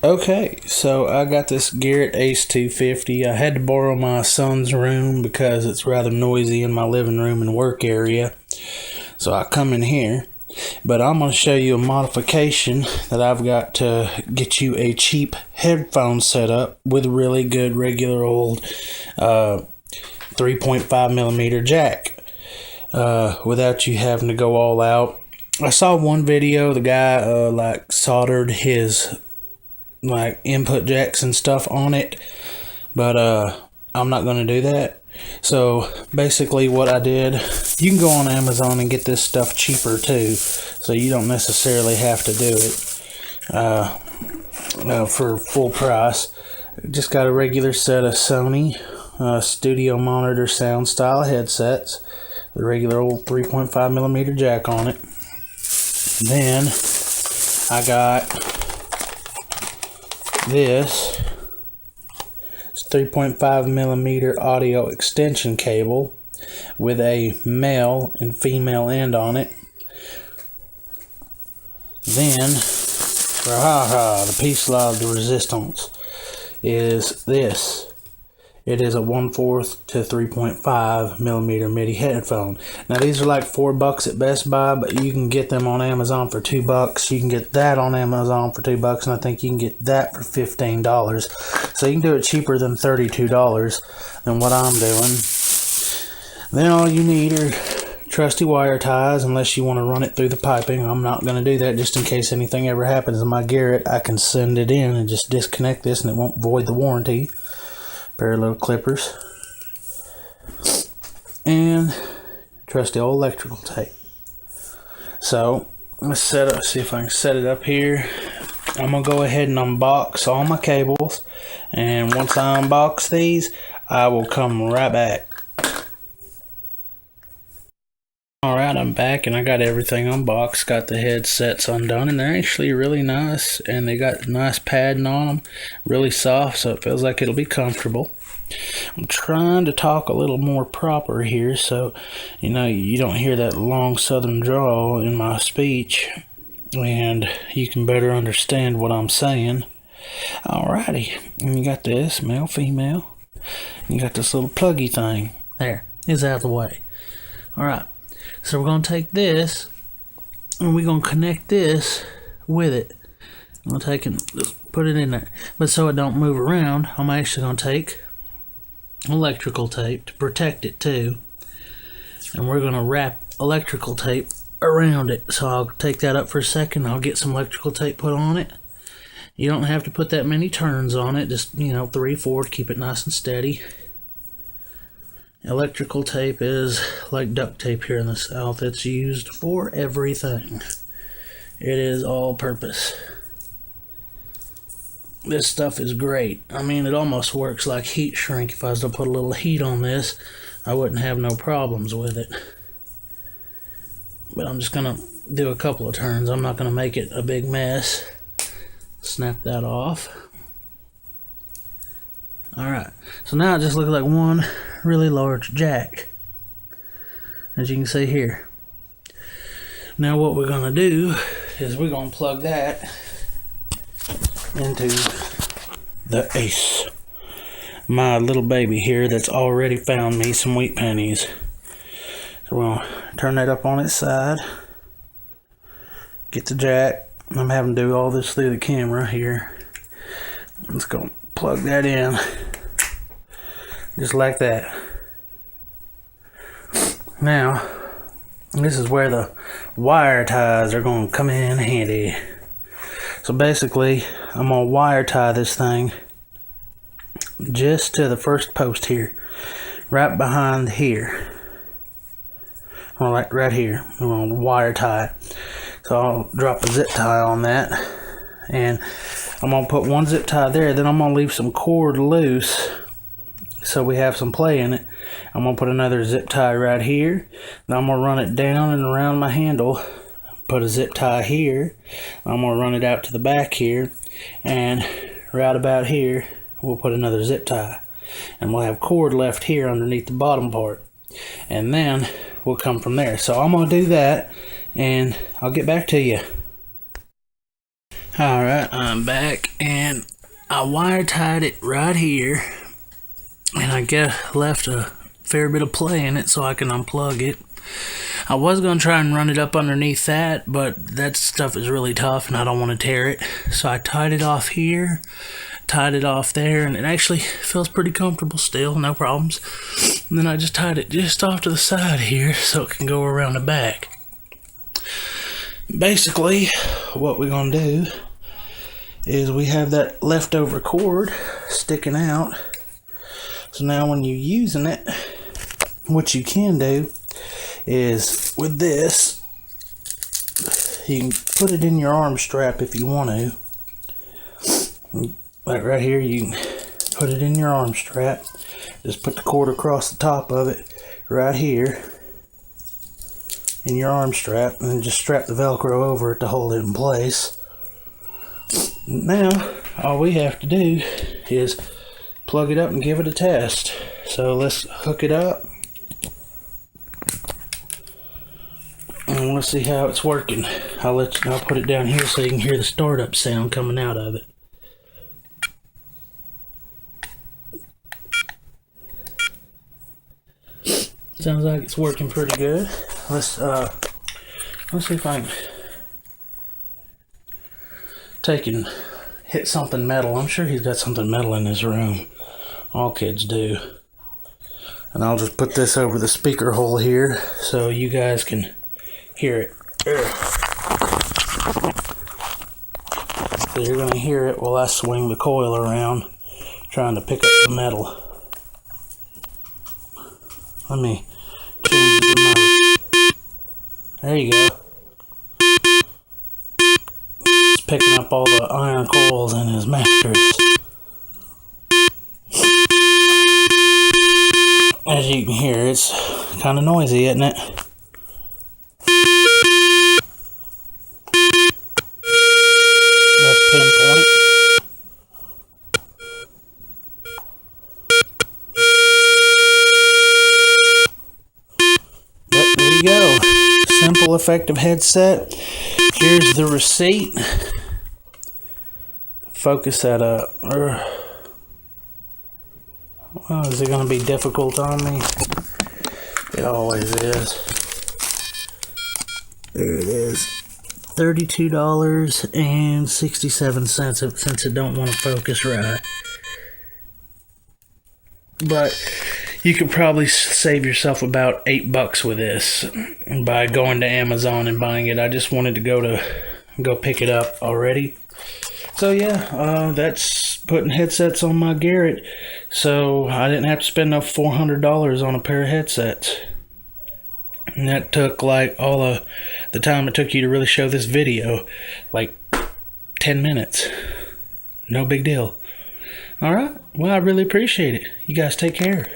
Okay, so I got this Garrett Ace 250. I had to borrow my son's room because it's rather noisy in my living room and work area. So I come in here, but I'm going to show you a modification that I've got to get you a cheap headphone setup with a really good regular old 3.5 millimeter jack without you having to go all out. I saw one video, the guy soldered his input jacks and stuff on it, but I'm not going to do that. So basically what I did, you can go on Amazon and get this stuff cheaper too, so you don't necessarily have to do it for full price. Just got a regular set of Sony studio monitor sound style headsets, the regular old 3.5 millimeter jack on it. Then I got this. It's 3.5 millimeter audio extension cable with a male and female end on it. Then, the piece of the resistance is this. It is a 1/4 to 3.5 millimeter MIDI headphone. Now these are like $4 at Best Buy, but you can get them on Amazon for $2. You can get that on Amazon for $2, and I think you can get that for $15. So you can do it cheaper than $32 than what I'm doing. Then all you need are trusty wire ties, unless you want to run it through the piping. I'm not going to do that, just in case anything ever happens to my Garrett. I can send it in and just disconnect this and it won't void the warranty. Pair of little clippers and trusty old electrical tape. So let's see if I can set it up here. I'm gonna go ahead and unbox all my cables, and once I unbox these, I will come right back. Alright, I'm back and I got everything unboxed, got the headsets undone, and they're actually really nice, and they got nice padding on them, really soft, so it feels like it'll be comfortable. I'm trying to talk a little more proper here, so you don't hear that long southern drawl in my speech, and you can better understand what I'm saying. Alrighty, and you got this, male, female, and you got this little pluggy thing. There, it's out of the way. Alright. So we're going to take this and we're going to connect this with it. I'm going to take and just put it in there. But so it don't move around, I'm actually going to take electrical tape to protect it too. And we're going to wrap electrical tape around it. So I'll take that up for a second. I'll get some electrical tape put on it. You don't have to put that many turns on it. Just, 3, 4 to keep it nice and steady. Electrical tape is like duct tape here in the South. It's used for everything. It is all purpose. This stuff is great. I mean, it almost works like heat shrink. If I was to put a little heat on this, I wouldn't have no problems with it. But I'm just going to do a couple of turns. I'm not going to make it a big mess. Snap that off. Alright, so now it just looks like one really large jack, as you can see here. Now what we're going to do is we're going to plug that into the Ace, my little baby here that's already found me some wheat pennies. So we're going to turn that up on its side, get the jack. I'm having to do all this through the camera here. Let's go plug that in, just like that. Now, this is where the wire ties are going to come in handy. So basically, I'm going to wire tie this thing just to the first post here, right behind here. Right here. I'm going to wire tie it. So I'll drop a zip tie on that, and I'm going to put one zip tie there, then I'm going to leave some cord loose so we have some play in it. I'm going to put another zip tie right here, then I'm going to run it down and around my handle, put a zip tie here, I'm going to run it out to the back here, and right about here we'll put another zip tie, and we'll have cord left here underneath the bottom part, and then we'll come from there. So I'm going to do that, and I'll get back to you. Alright, I'm back, and I wire tied it right here, and I left a fair bit of play in it so I can unplug it. I was going to try and run it up underneath that, but that stuff is really tough and I don't want to tear it. So I tied it off here, tied it off there, and it actually feels pretty comfortable still, no problems. And then I just tied it just off to the side here so it can go around the back. Basically, what we're going to do is we have that leftover cord sticking out. So now when you're using it, what you can do is with this, you can put it in your arm strap if you want to. Like right here, you can put it in your arm strap. Just put the cord across the top of it right here in your arm strap, and then just strap the Velcro over it to hold it in place. Now all we have to do is plug it up and give it a test. So let's hook it up and let's see how it's working. I'll put it down here so you can hear the startup sound coming out of it. Sounds like it's working pretty good. Let's see if I can take and hit something metal. I'm sure he's got something metal in his room. All kids do. And I'll just put this over the speaker hole here so you guys can hear it. So you're going to hear it while I swing the coil around trying to pick up the metal. Let me change the mode. There you go. It's picking up all the iron coils in his mattress. As you can hear, it's kind of noisy, isn't it? That's pinpoint. But there you go. Simple, effective headset. Here's the receipt. Focus that up. Well, is it going to be difficult on me? It always is. There it is. $32.67 since it don't want to focus right. But you could probably save yourself about $8 with this by going to Amazon and buying it. I just wanted to go pick it up already. So yeah, that's putting headsets on my Garrett. So I didn't have to spend no $400 on a pair of headsets. And that took like all the time it took you to really show this video. Like 10 minutes. No big deal. Alright, well I really appreciate it. You guys take care.